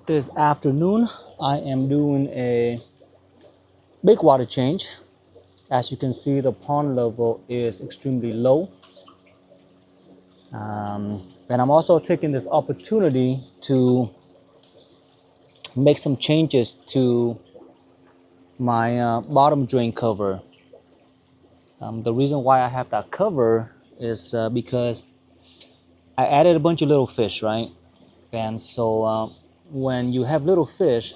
This afternoon I am doing a big water change. As you can see, the pond level is extremely low. And I'm also taking this opportunity to make some changes to my bottom drain cover. The reason why I have that cover is because I added a bunch of little fish, right? And so when you have little fish,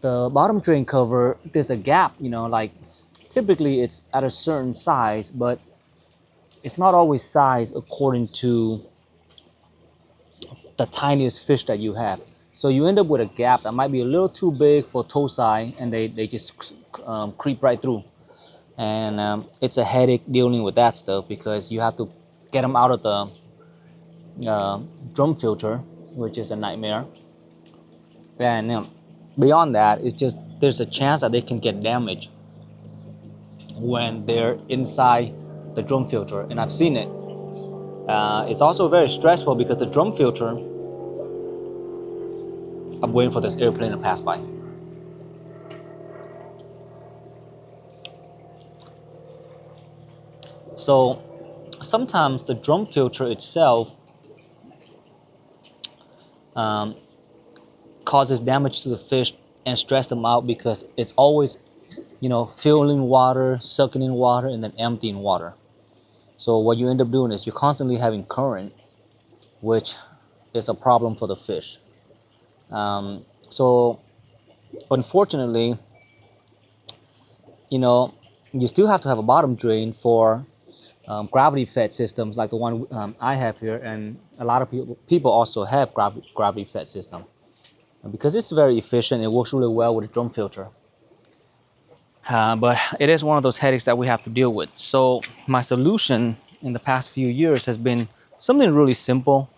the bottom drain cover, there's a gap, like typically it's at a certain size, but it's not always sized according to the tiniest fish that you have. So you end up with a gap that might be a little too big for towsai, and they just creep right through. And it's a headache dealing with that stuff because you have to get them out of the drum filter, which is a nightmare. And beyond that, it's just there's a chance that they can get damaged when they're inside the drum filter, and I've seen it. It's also very stressful because the drum filter, I'm waiting for this airplane to pass by. So sometimes the drum filter itself causes damage to the fish and stress them out because it's always, filling water, sucking in water, and then emptying water. So what you end up doing is you're constantly having current, which is a problem for the fish. So unfortunately, you still have to have a bottom drain for gravity fed systems like the one I have here, and a lot of people also have gravity fed system. And because it's very efficient, it works really well with a drum filter. But it is one of those headaches that we have to deal with. So my solution in the past few years has been something really simple.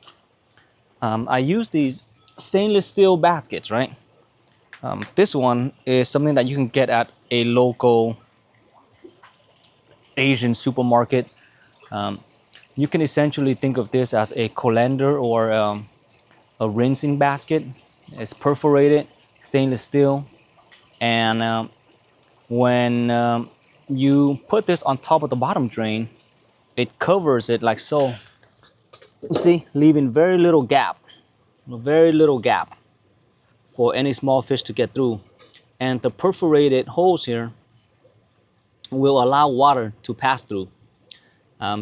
I use these stainless steel baskets, right? This one is something that you can get at a local Asian supermarket. You can essentially think of this as a colander or a rinsing basket. It's perforated stainless steel, and when you put this on top of the bottom drain, it covers it like so. See, leaving very little gap for any small fish to get through. And the perforated holes here will allow water to pass through.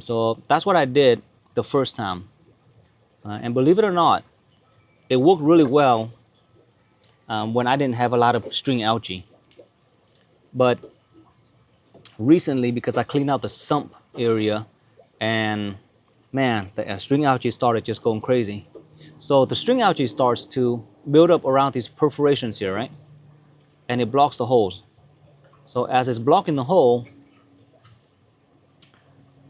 So that's what I did the first time. And believe it or not, it worked really well when I didn't have a lot of string algae. But recently, because I cleaned out the sump area, and man, the string algae started just going crazy. So the string algae starts to build up around these perforations here, right? And it blocks the holes. So as it's blocking the hole,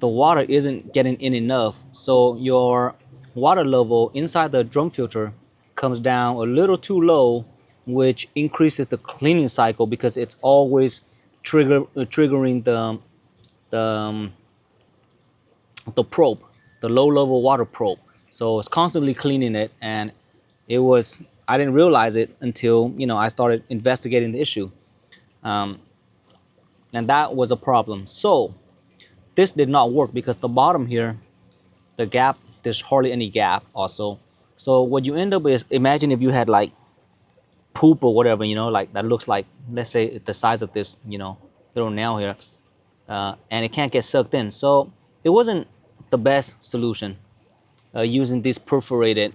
the water isn't getting in enough. So your water level inside the drum filter comes down a little too low, which increases the cleaning cycle because it's always triggering the probe, the low level water probe. So it's constantly cleaning it, and I didn't realize it until I started investigating the issue, and that was a problem. So this did not work because the bottom here, the gap, there's hardly any gap also. So what you end up is, imagine if you had like poop or whatever, like that looks like, let's say the size of this, little nail here, and it can't get sucked in. So it wasn't the best solution using these perforated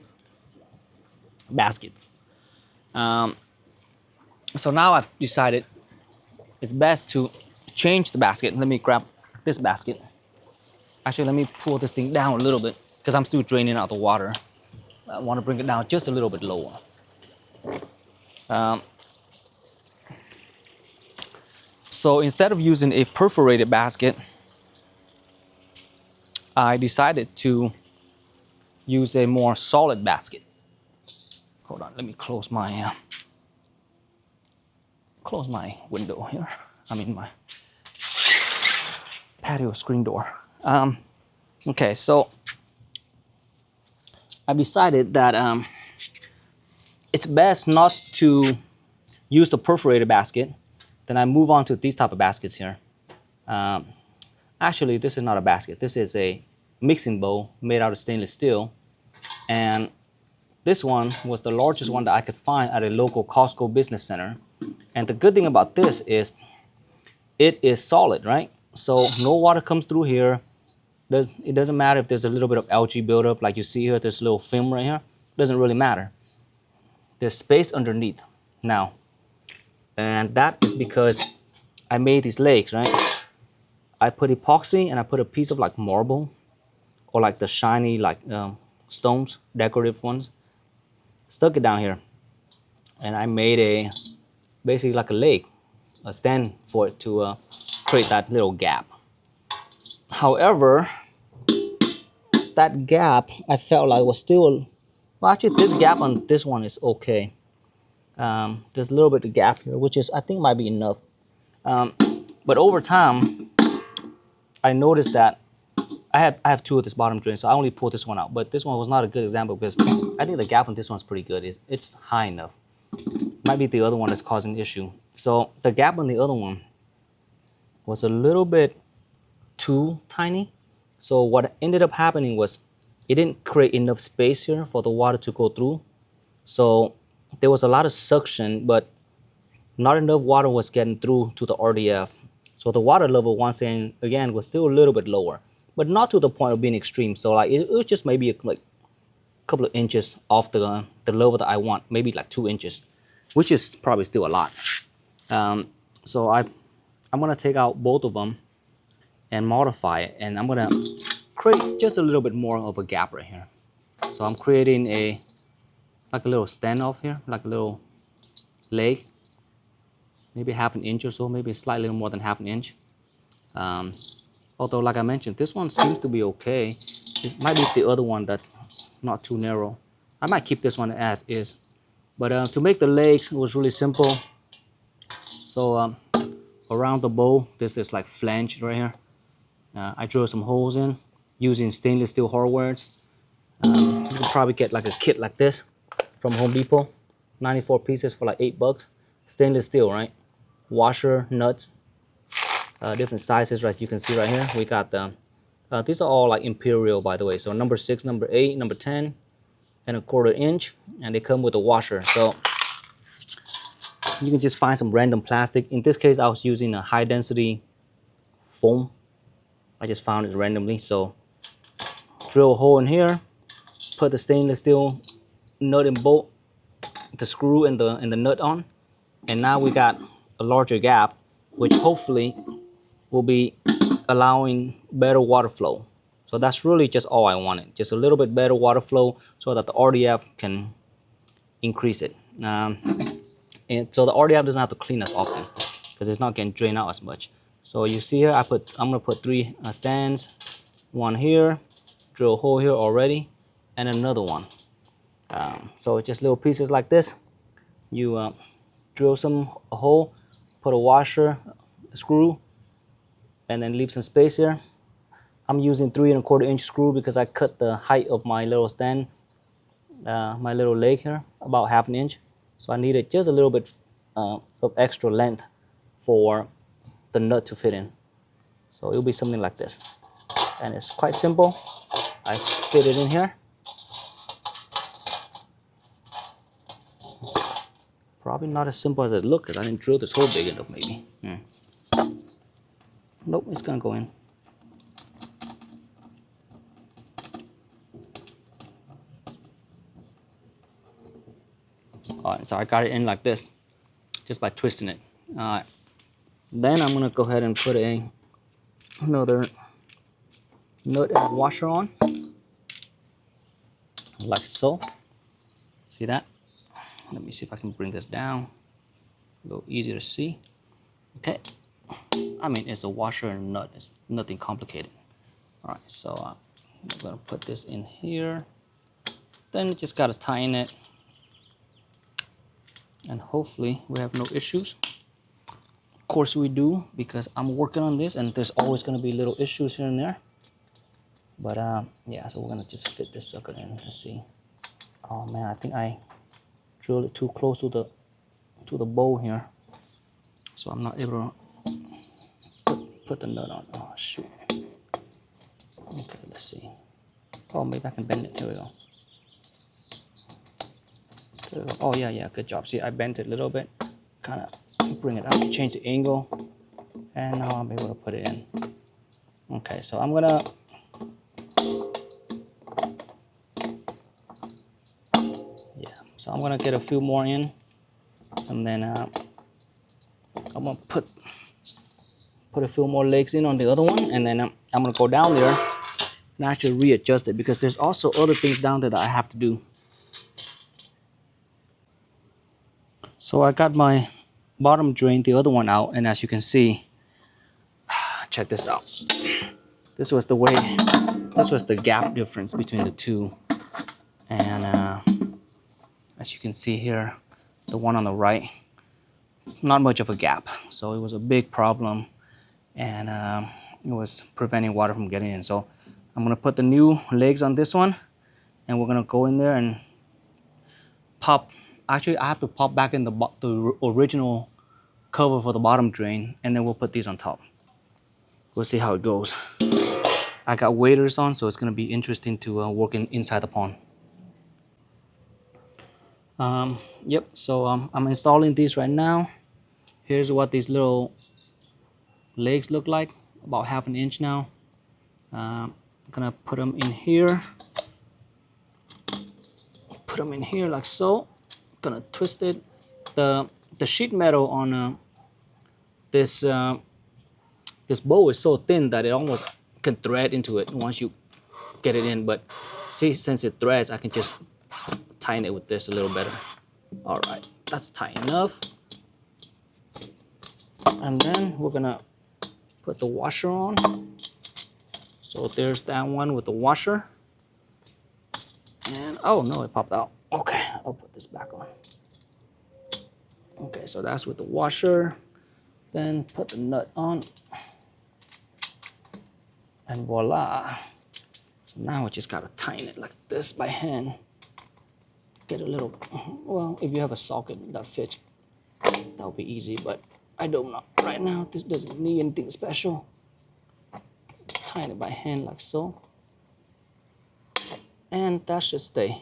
baskets. So now I've decided it's best to change the basket. Let me grab this basket. Actually, let me pull this thing down a little bit because I'm still draining out the water. I want to bring it down just a little bit lower. So instead of using a perforated basket, I decided to use a more solid basket. Hold on, let me close my window here. I mean my patio screen door. Okay, so I decided that it's best not to use the perforated basket. Then I move on to these type of baskets here. Um, Actually, this is not a basket. This is a mixing bowl made out of stainless steel. And this one was the largest one that I could find at a local Costco business center. And the good thing about this is it is solid, right? So no water comes through here. It doesn't matter if there's a little bit of algae buildup like you see here, this little film right here. It doesn't really matter. There's space underneath now. And that is because I made these legs, right? I put epoxy and I put a piece of like marble or like the shiny like stones, decorative ones. Stuck it down here. And I made a basically like a leg, a stand for it to create that little gap. However, that gap I felt like was still, well, actually this gap on this one is okay. There's a little bit of gap here, which is I think might be enough. But over time, I noticed that I have two of this bottom drain, so I only pulled this one out. But this one was not a good example because I think the gap on this one's pretty good. It's high enough. Might be the other one that's causing the issue. So the gap on the other one was a little bit too tiny. So what ended up happening was it didn't create enough space here for the water to go through. So there was a lot of suction, but not enough water was getting through to the RDF. So the water level, once again, was still a little bit lower, but not to the point of being extreme. So like it was just maybe like a couple of inches off the level that I want, maybe like 2 inches, which is probably still a lot. So I'm gonna take out both of them and modify it, and I'm gonna create just a little bit more of a gap right here. So I'm creating like a little standoff here, like a little leg, maybe half an inch or so, maybe slightly more than half an inch. Although, like I mentioned, this one seems to be okay. It might be the other one that's not too narrow. I might keep this one as is. But to make the legs, it was really simple. So around the bowl, this is like flange right here. I drilled some holes in using stainless steel hardware. You can probably get like a kit like this from Home Depot. 94 pieces for like $8. Stainless steel, right? Washer, nuts, different sizes, right? You can see right here. We got the, these are all like Imperial, by the way. So number 6, number 8, number 10, and a 1/4 inch. And they come with a washer. So you can just find some random plastic. In this case, I was using a high density foam. I just found it randomly. So drill a hole in here, put the stainless steel nut and bolt, the screw and the nut on, and now we got a larger gap, which hopefully will be allowing better water flow. So that's really just all I wanted, just a little bit better water flow so that the RDF can increase it. And so the RDF doesn't have to clean as often because it's not getting drained out as much. So you see here, I'm gonna put 3 stands, one here, drill a hole here already, and another one. So just little pieces like this. You drill a hole, put a washer, a screw, and then leave some space here. I'm using 3 1/4 inch screw because I cut the height of my little stand, my little leg here, about half an inch. So I needed just a little bit of extra length for the nut to fit in. So it'll be something like this. And it's quite simple. I fit it in here. Probably not as simple as it looks because I didn't drill this hole big enough maybe. Nope, it's gonna go in. All right, so I got it in like this, just by twisting it. All right, then I'm gonna go ahead and put another nut and washer on, like so. See that? Let me see if I can bring this down. A little easier to see. Okay. I mean, it's a washer and a nut. It's nothing complicated. All right, so I'm gonna put this in here. Then you just gotta tighten it. And hopefully we have no issues. Of course we do, because I'm working on this and there's always gonna be little issues here and there. But yeah, so we're gonna just fit this sucker in. Let's see. Oh man, I think I drill it too close to the bowl here, so I'm not able to put the nut on. Oh shoot. Okay, let's see. Oh, maybe I can bend it. Here we go. Oh yeah, good job. See, I bent it a little bit, kind of bring it up, change the angle, and now I'm able to put it in. Okay, so I'm gonna get a few more in, and then I'm gonna put a few more legs in on the other one, and then I'm gonna go down there and actually readjust it, because there's also other things down there that I have to do. So I got my bottom drain, the other one, out, and as you can see, check this out. This was the gap difference between the two, and as you can see here, the one on the right, not much of a gap, so it was a big problem, and it was preventing water from getting in. So I'm gonna put the new legs on this one, and we're gonna go in there and pop. Actually, I have to pop back in the original cover for the bottom drain, and then we'll put these on top. We'll see how it goes. I got waders on, so it's gonna be interesting to work inside the pond. Yep, so I'm installing these right now. Here's what these little legs look like, about 1/2 inch now. I'm gonna put them in here. Put them in here like so. Gonna twist it. The sheet metal on this bowl is so thin that it almost can thread into it once you get it in. But see, since it threads, I can just tighten it with this a little better. All right, that's tight enough. And then we're gonna put the washer on. So there's that one with the washer. And oh no, it popped out. Okay, I'll put this back on. Okay, so that's with the washer. Then put the nut on. And voila. So now I just gotta tighten it like this by hand. Get a little, well, if you have a socket that fits, that'll be easy, but I don't know. Right now, this doesn't need anything special. Tighten it by hand like so. And that should stay.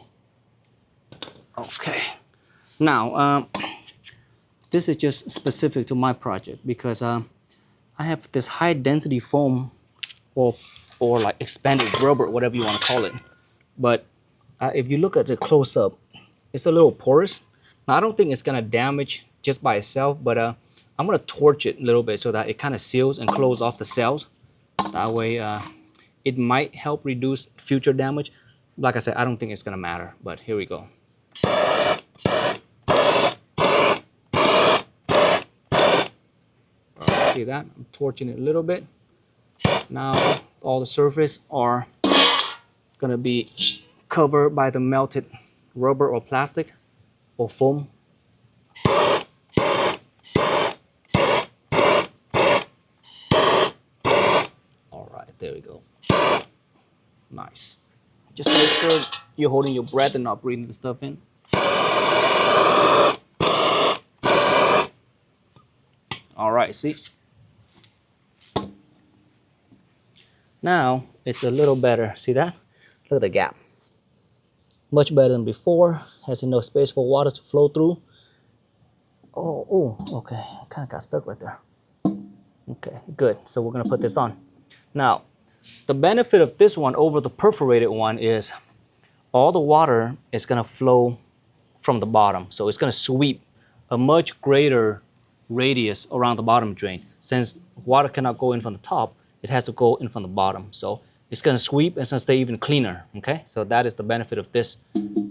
Okay. Now, this is just specific to my project, because I have this high density foam, or like expanded rubber, whatever you want to call it. But if you look at the close up, it's a little porous. Now, I don't think it's gonna damage just by itself, but I'm gonna torch it a little bit so that it kind of seals and closes off the cells. That way, it might help reduce future damage. Like I said, I don't think it's gonna matter, but here we go. See that? I'm torching it a little bit. Now all the surface are gonna be covered by the melted rubber or plastic or foam. All right, there we go. Nice. Just make sure you're holding your breath and not breathing the stuff in. All right, see? Now it's a little better. See that? Look at the gap. Much better than before. Has enough space for water to flow through. Oh, okay. Kind of got stuck right there. Okay, good. So we're gonna put this on. Now, the benefit of this one over the perforated one is all the water is gonna flow from the bottom. So it's gonna sweep a much greater radius around the bottom drain. Since water cannot go in from the top, it has to go in from the bottom. So it's gonna sweep and it's gonna stay even cleaner, okay? So that is the benefit of this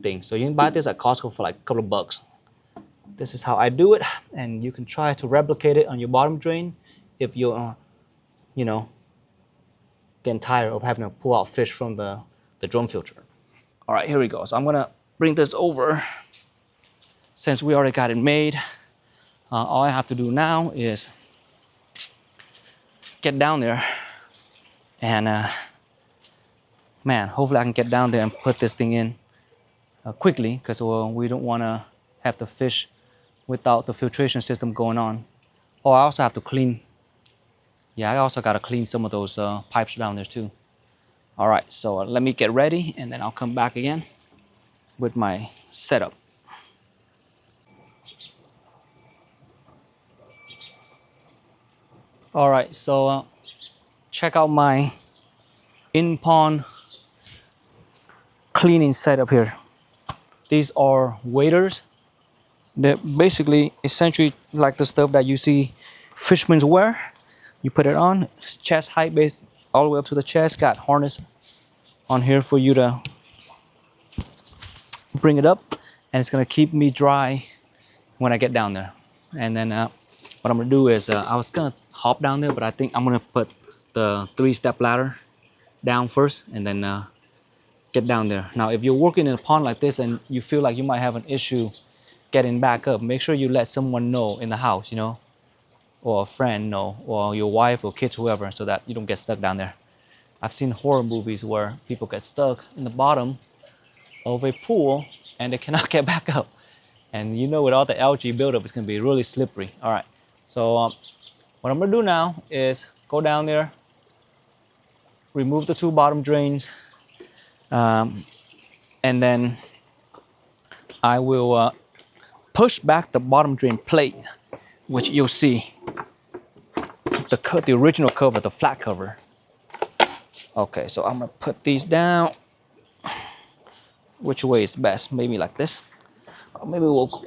thing. So you can buy this at Costco for like a couple of bucks. This is how I do it, and you can try to replicate it on your bottom drain if you're, you know, getting tired of having to pull out fish from the drum filter. All right, here we go. So I'm gonna bring this over. Since we already got it made, all I have to do now is get down there and man, hopefully I can get down there and put this thing in quickly, because we don't want to have the fish without the filtration system going on. Oh, I also have to clean. Yeah, I also got to clean some of those pipes down there too. All right, so let me get ready and then I'll come back again with my setup. All right, so check out my in-pond cleaning setup here. These are waders. They're basically essentially like the stuff that you see fishermen wear. You put it on, it's chest height base all the way up to the chest. Got harness on here for you to bring it up, and it's gonna keep me dry when I get down there. And then what I'm gonna do is I was gonna hop down there, but I think I'm gonna put the 3-step ladder down first and then get down there. Now, if you're working in a pond like this and you feel like you might have an issue getting back up, make sure you let someone know in the house, you know, or a friend know, or your wife or kids, whoever, so that you don't get stuck down there. I've seen horror movies where people get stuck in the bottom of a pool and they cannot get back up. And you know, with all the algae buildup, it's gonna be really slippery. All right, so what I'm gonna do now is go down there, remove the 2 bottom drains, and then I will push back the bottom drain plate, which you'll see the original cover, the flat cover. Okay, so I'm gonna put these down. Which way is best? Maybe like this. Or maybe we'll go.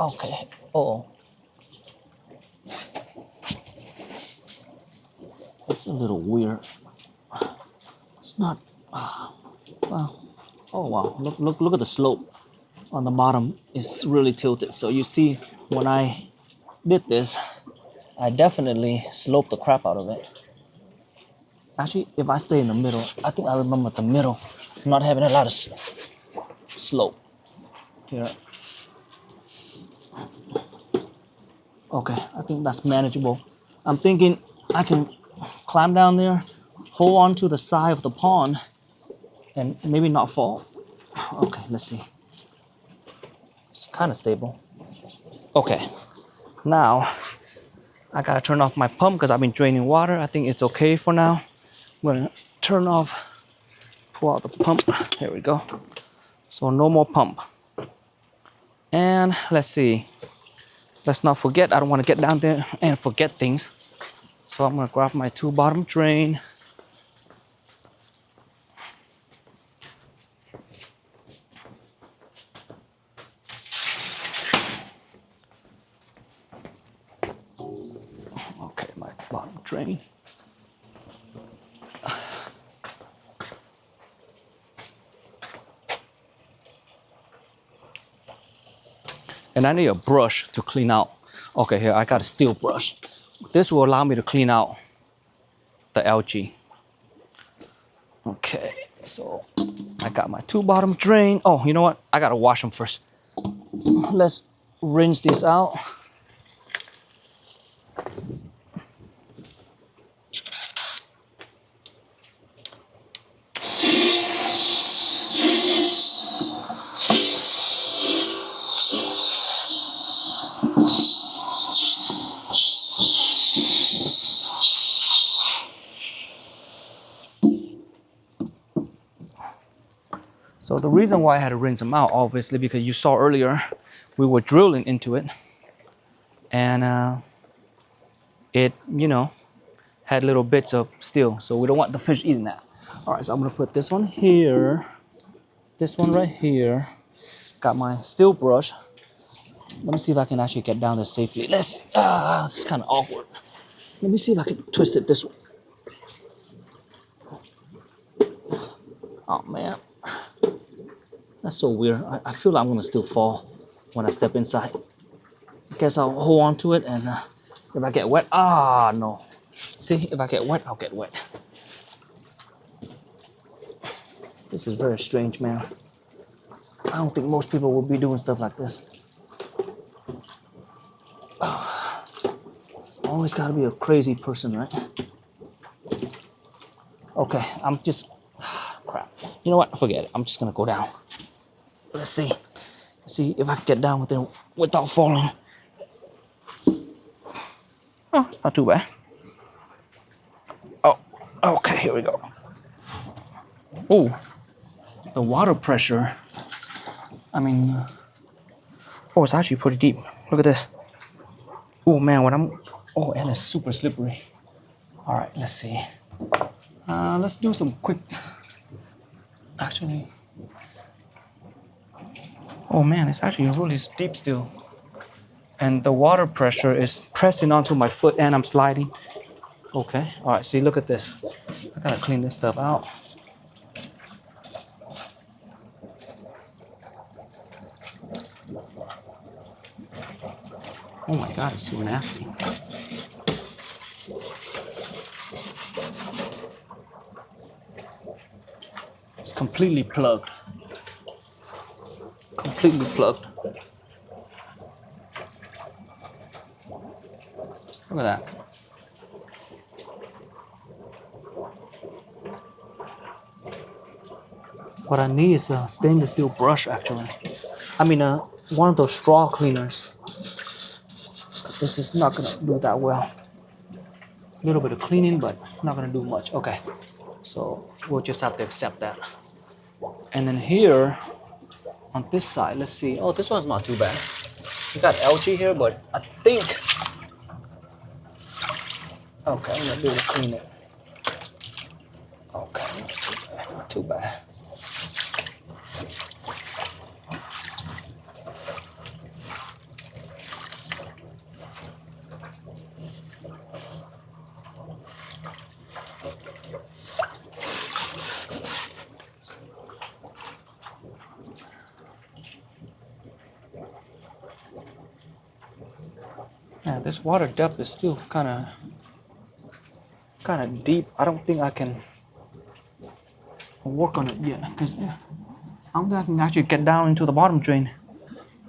Okay. Oh, it's a little weird. It's not. Wow. Oh wow! Look at the slope on the bottom. It's really tilted. So you see, when I did this, I definitely sloped the crap out of it. Actually, if I stay in the middle, I think I remember the middle not having a lot of slope here. Okay, I think that's manageable. I'm thinking I can climb down there, hold on to the side of the pond, and maybe not fall. Okay, let's see. It's kind of stable. Okay, now I gotta turn off my pump because I've been draining water. I think it's okay for now. I'm gonna turn off, pull out the pump. Here we go. So no more pump. And let's see. Let's not forget, I don't want to get down there and forget things. So I'm gonna grab my 2 bottom drain. Okay, my bottom drain. And I need a brush to clean out. Okay, here, I got a steel brush. This will allow me to clean out the algae. Okay, so I got my 2 bottom drain. Oh, you know what? I gotta wash them first. Let's rinse this out. So the reason why I had to rinse them out, obviously, because you saw earlier, we were drilling into it. And it, you know, had little bits of steel. So we don't want the fish eating that. All right, so I'm gonna put this one here. This one right here. Got my steel brush. Let me see if I can actually get down there safely. Let's see. It's kind of awkward. Let me see if I can twist it this way. Oh man, that's so weird. I feel like I'm gonna still fall when I step inside. Guess I'll hold on to it, and if I get wet, no. See, if I get wet, I'll get wet. This is very strange, man. I don't think most people would be doing stuff like this. It's always gotta be a crazy person, right? Okay, I'm just, crap. You know what, forget it. I'm just gonna go down. Let's see See if I can get down with it without falling. Oh, it's not too bad. Oh, okay, here we go. Oh, the water pressure. I mean, oh, it's actually pretty deep. Look at this. Oh man, oh, and it's super slippery. All right, let's see. Let's do some quick, actually. Oh man, it's actually really deep still. And the water pressure is pressing onto my foot and I'm sliding. Okay, all right, see, look at this. I gotta clean this stuff out. Oh my God, it's so nasty. It's completely plugged. Completely plugged. Look at that. What I need is a stainless steel brush, actually. I mean, one of those straw cleaners. This is not gonna do that well. A little bit of cleaning, but not gonna do much. Okay, so we'll just have to accept that. And then here, on this side, let's see. Oh, this one's not too bad. We got algae here, but I think. Okay, I'm gonna be able to clean it. Okay, not too bad. Not too bad. Yeah, this water depth is still kind of deep. I don't think I can work on it yet because I don't think I can actually get down into the bottom drain.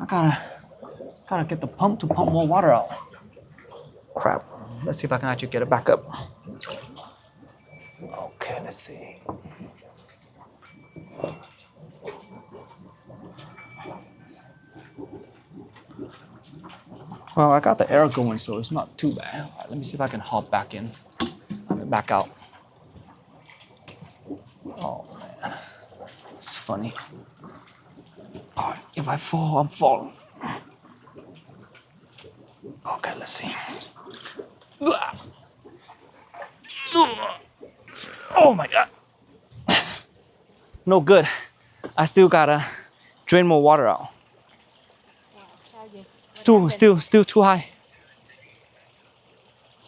I gotta get the pump to pump more water out. Crap. Let's see if I can actually get it back up. Okay, let's see. Well, I got the air going, so it's not too bad. All right, let me see if I can hop back in. Back out. Oh man, it's funny. All right, if I fall, I'm falling. Okay, let's see. Oh my God. No good. I still gotta drain more water out. Still too high.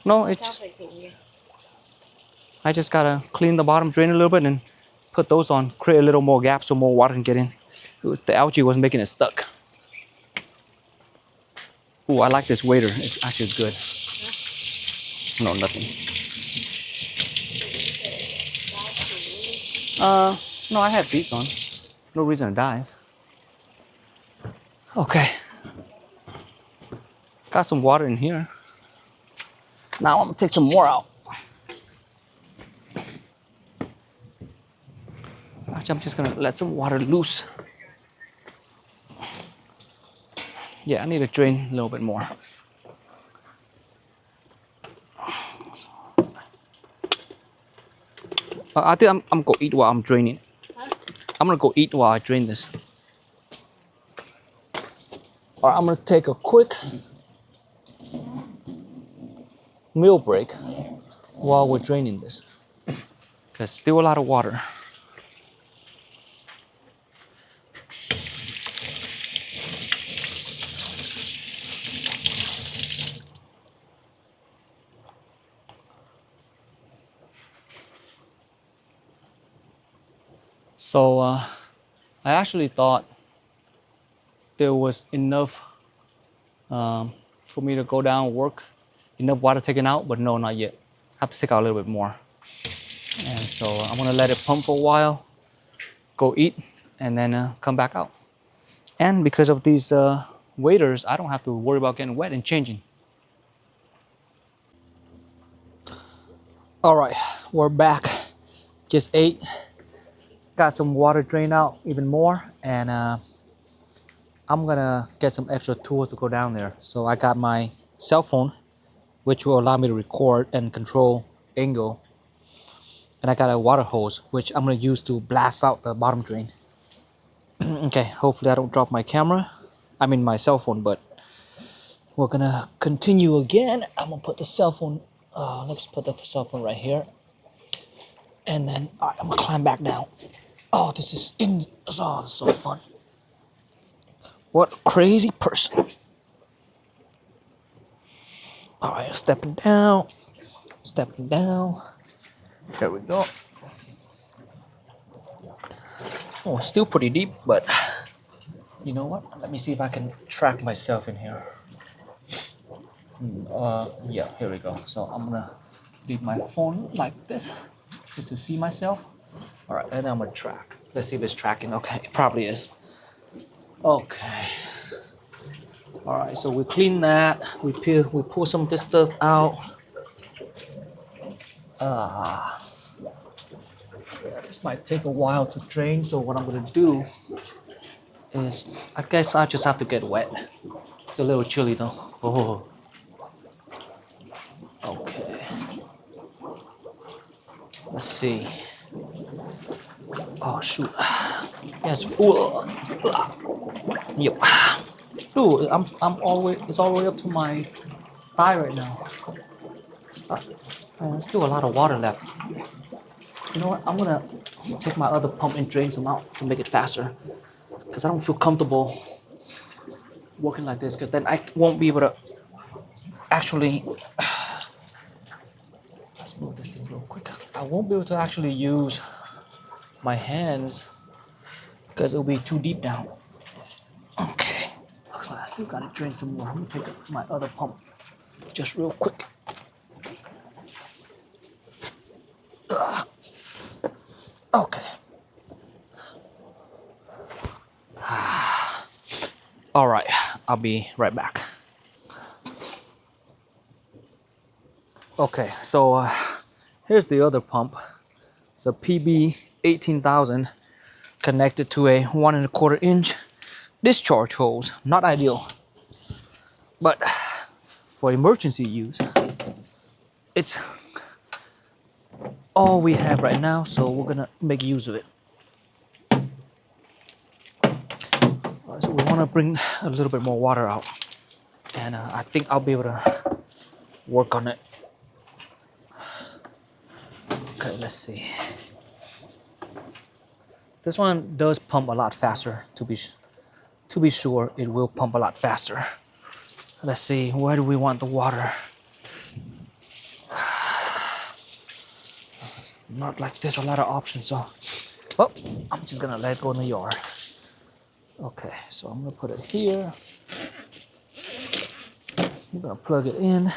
No, it's just, I just gotta clean the bottom, drain a little bit, and put those on. Create a little more gap so more water can get in. The algae was making it stuck. Ooh, I like this waiter. It's actually good. No, nothing. No, I have these on. No reason to dive. Okay. Got some water in here. Now I'm gonna take some more out. Actually, I'm just gonna let some water loose. Yeah, I need to drain a little bit more. I think I'm gonna eat while I'm draining. I'm gonna go eat while I drain this. Or I'm gonna take a quick meal break while we're draining this. There's still a lot of water. So I actually thought there was enough for me to go down and work, enough water taken out, but no, not yet. I have to take out a little bit more. And so I'm gonna let it pump for a while, go eat, and then come back out. And because of these waders, I don't have to worry about getting wet and changing. All right, we're back. Just ate, got some water drained out even more, and I'm gonna get some extra tools to go down there. So I got my cell phone, which will allow me to record and control angle. And I got a water hose, which I'm gonna use to blast out the bottom drain. Okay, hopefully I don't drop my camera. I mean my cell phone, but we're gonna continue again. I'm gonna put the cell phone, let's put the cell phone right here. And then, all right, I'm gonna climb back down. Oh, this is so fun. What a crazy person. All right, stepping down. There we go. Oh, still pretty deep, but you know what? Let me see if I can track myself in here. Yeah, here we go. So I'm gonna leave my phone like this, just to see myself. All right, and I'm gonna track. Let's see if it's tracking. Okay, it probably is. Okay. All right, so we clean that. We pull some of this stuff out. Yeah, this might take a while to drain. So what I'm gonna do is, I guess I just have to get wet. It's a little chilly though. Oh. Okay. Let's see. Oh shoot. Yes. Ooh. Yep. Ooh, I'm all the way. It's all the way up to my thigh right now. There's still a lot of water left. You know what? I'm gonna take my other pump and drain some out to make it faster, because I don't feel comfortable working like this. Because then I won't be able to actually. Let's move this thing real quick. I won't be able to actually use my hands because it'll be too deep down. Okay. Looks like I still gotta drain some more. I'm gonna take my other pump just real quick. Okay. All right, I'll be right back. Okay, so here's the other pump. It's a PB 18,000 connected to a 1¼ inch discharge hose. Not ideal, but for emergency use, it's all we have right now, so we're gonna make use of it. All right, so we want to bring a little bit more water out, and I think I'll be able to work on it. Okay, let's see. This one does pump a lot faster. To be sure, it will pump a lot faster. Let's see, where do we want the water? Not like there's a lot of options, so oh, I'm just gonna let it go in the yard. Okay, so I'm gonna put it here. I'm gonna plug it in.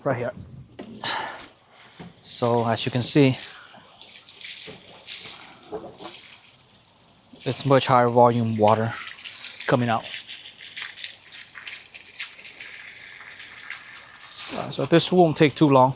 Right here. So as you can see, it's much higher volume water coming out. So this won't take too long.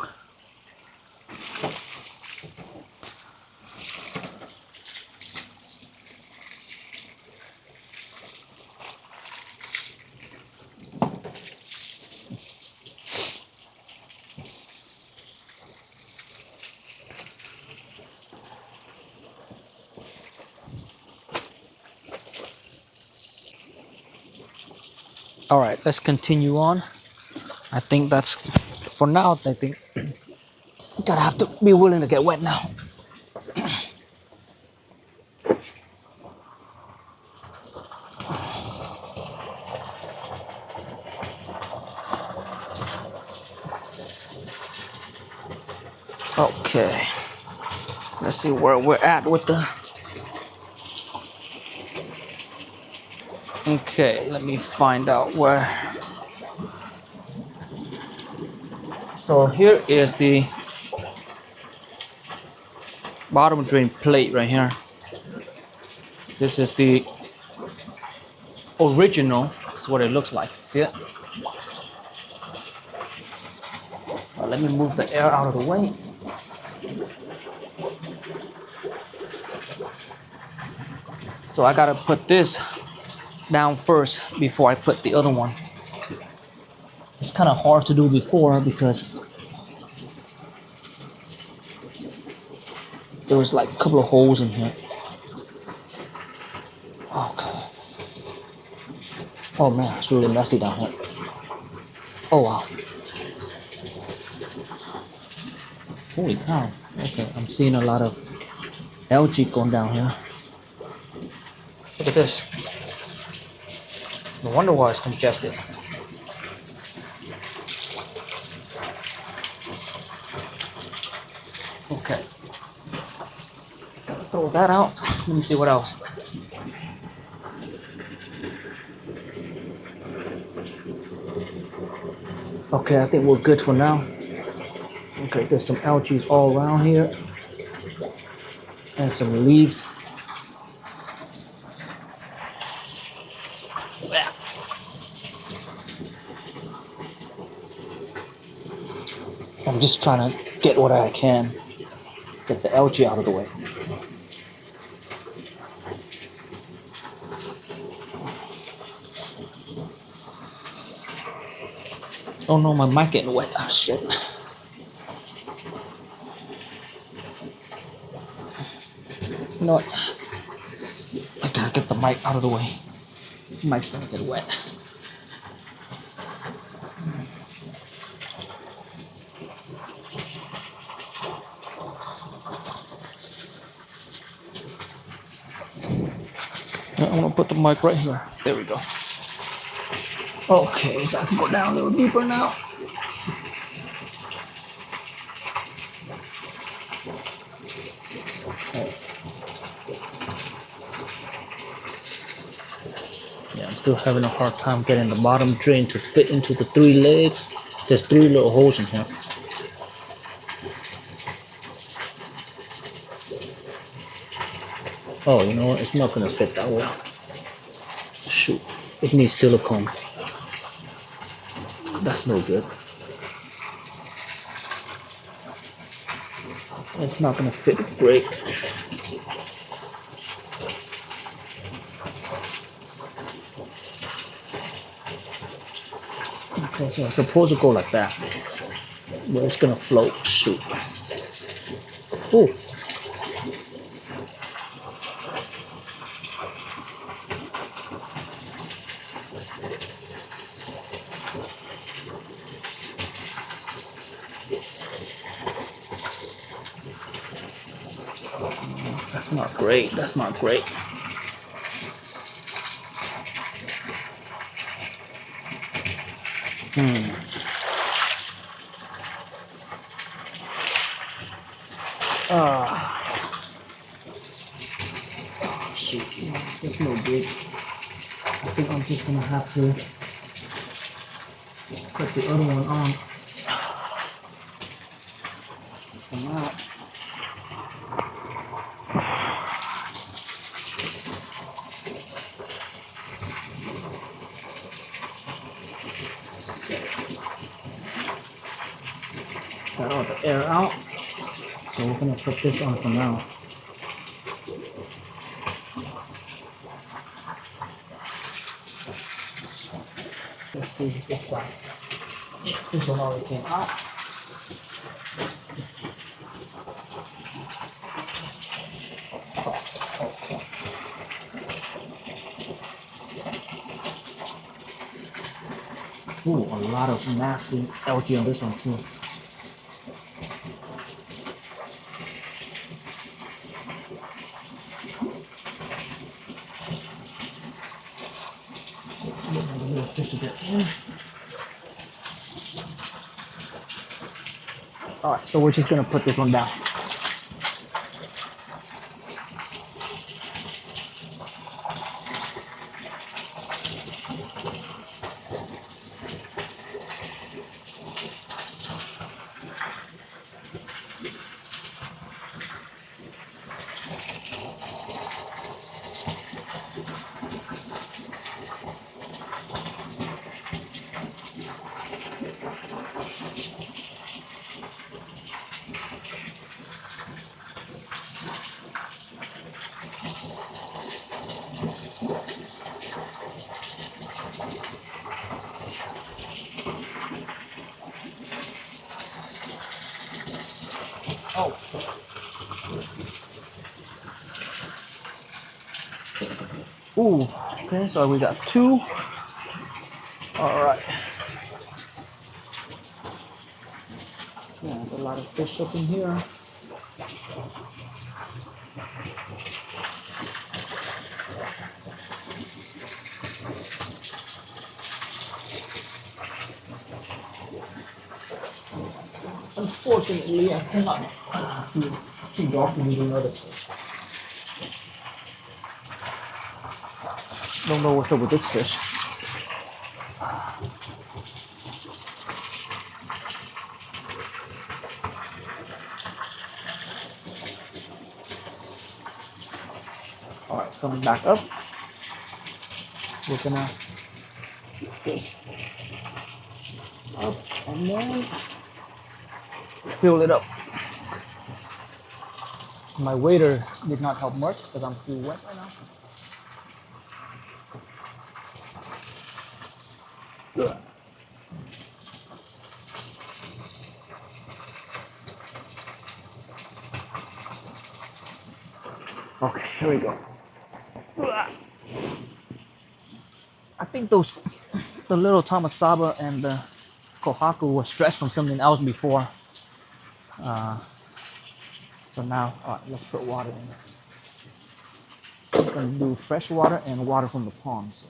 All right, let's continue on. I think that's for now. I think gotta have to be willing to get wet now. Okay, let's see where we're at with the. Okay, let me find out where. So here is the bottom drain plate right here. This is the original That's what it looks like. See it? Let me move the air out of the way. So I gotta put this down first before I put the other one. It's kind of hard to do before because there was like a couple of holes in here. Okay. Oh man, it's really messy down here. Oh wow. Holy cow. Okay, I'm seeing a lot of algae going down here. Look at this. No wonder why it's congested. Okay. Gotta throw that out. Let me see what else. Okay, I think we're good for now. Okay, there's some algae all around here. And some leaves. I'm just trying to get what I can. Get the algae out of the way. Oh no, my mic getting wet. Oh shit. You know what? I gotta get the mic out of the way. The mic's gonna get wet. I'm gonna put the mic right here. There we go. Okay, so I can go down a little deeper now. Okay. Yeah, I'm still having a hard time getting the bottom drain to fit into the 3 legs. There's 3 little holes in here. Oh, you know what? It's not gonna fit that well. Shoot, it needs silicone. That's no good. It's not gonna fit great. Okay, so it's supposed to go like that, but it's gonna float. Shoot. Oh. That's not great. That's not great. Oh, shoot. That's no good. I think I'm just gonna have to put the other one on. Come out. Got all the air out. So we're gonna put this on for now. Let's see this side. Yeah, this one already came out. Ooh, a lot of nasty algae on this one too. A little fish to get in. All right, so we're just gonna put this one down. Ooh, okay, so we got two. All right. Yeah, there's a lot of fish up in here. Unfortunately, I cannot. It's too dark to do another fish. Don't know what's up with this fish. All right, coming back up. We're gonna get this up and then fill it up. My waiter did not help much because I'm still wet right now. Ugh. Okay, here we go. Ugh. I think the little Tamasaba and the Kohaku were stretched from something else before. Uh, so now, all right, let's put water in. I'm gonna do fresh water and water from the pond. So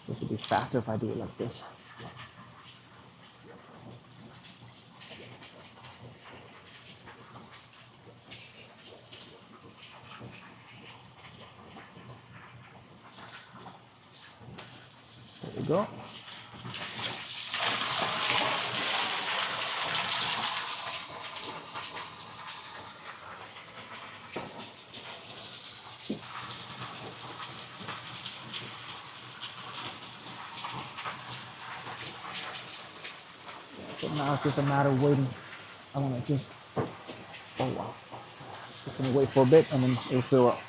this will be faster if I do it like this. There we go. So now it's just a matter of waiting. I wanna just, oh wow. Just gonna wait for a bit and then it'll fill up.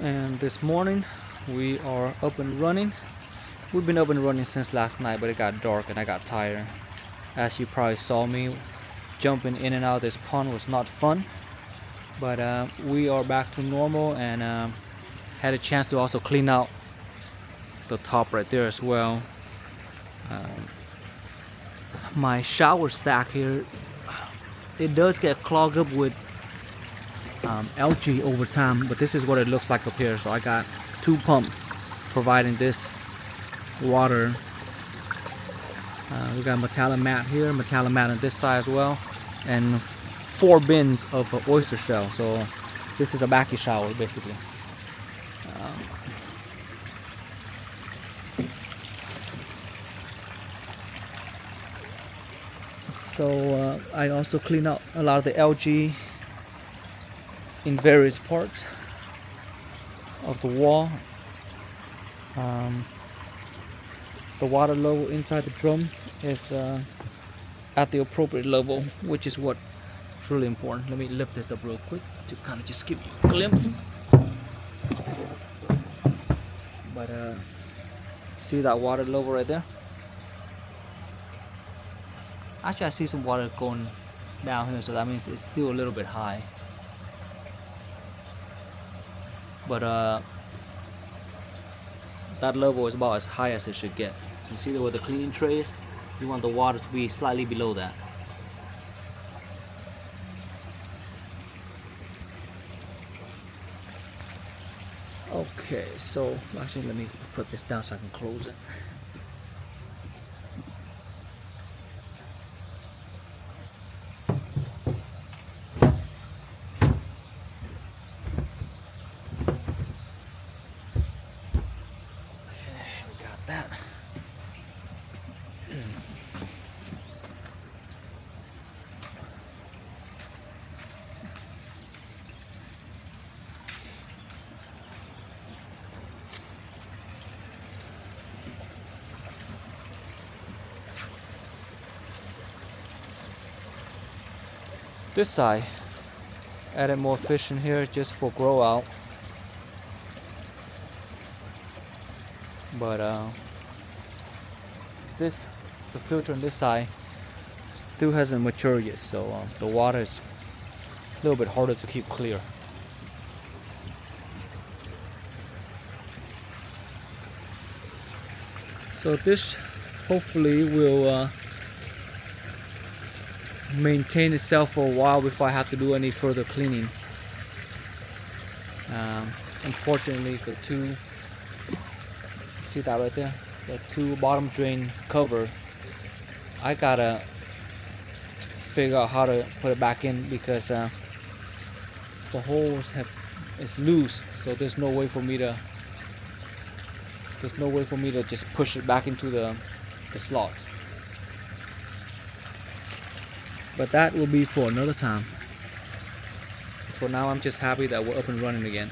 And this morning we are up and running. We've been up and running since last night, but it got dark and I got tired. As you probably saw me, jumping in and out of this pond was not fun. But we are back to normal and had a chance to also clean out the top right there as well. My shower stack here, it does get clogged up with algae over time, but this is what it looks like up here. So I got two pumps providing this water. We got Metalamat here, Metalamat on this side as well, and 4 bins of oyster shell. So this is a backy shower basically. So I also clean out a lot of the algae in various parts of the wall. The water level inside the drum is at the appropriate level, which is what is really important. Let me lift this up real quick to kind of just give you a glimpse. But see that water level right there? Actually, I see some water going down here, so that means it's still a little bit high. But that level is about as high as it should get. You see where the cleaning tray is? You want the water to be slightly below that. Okay, so actually let me put this down so I can close it. Okay, we got that. This side, added more fish in here just for grow out. But the filter on this side still hasn't matured yet, so the water is a little bit harder to keep clear. So this hopefully will maintain itself for a while before I have to do any further cleaning. Unfortunately, the two, see that right there, the two bottom drain cover, I gotta figure out how to put it back in because the holes is loose, so there's no way for me to just push it back into the slots. But that will be for another time. For now, I'm just happy that we're up and running again.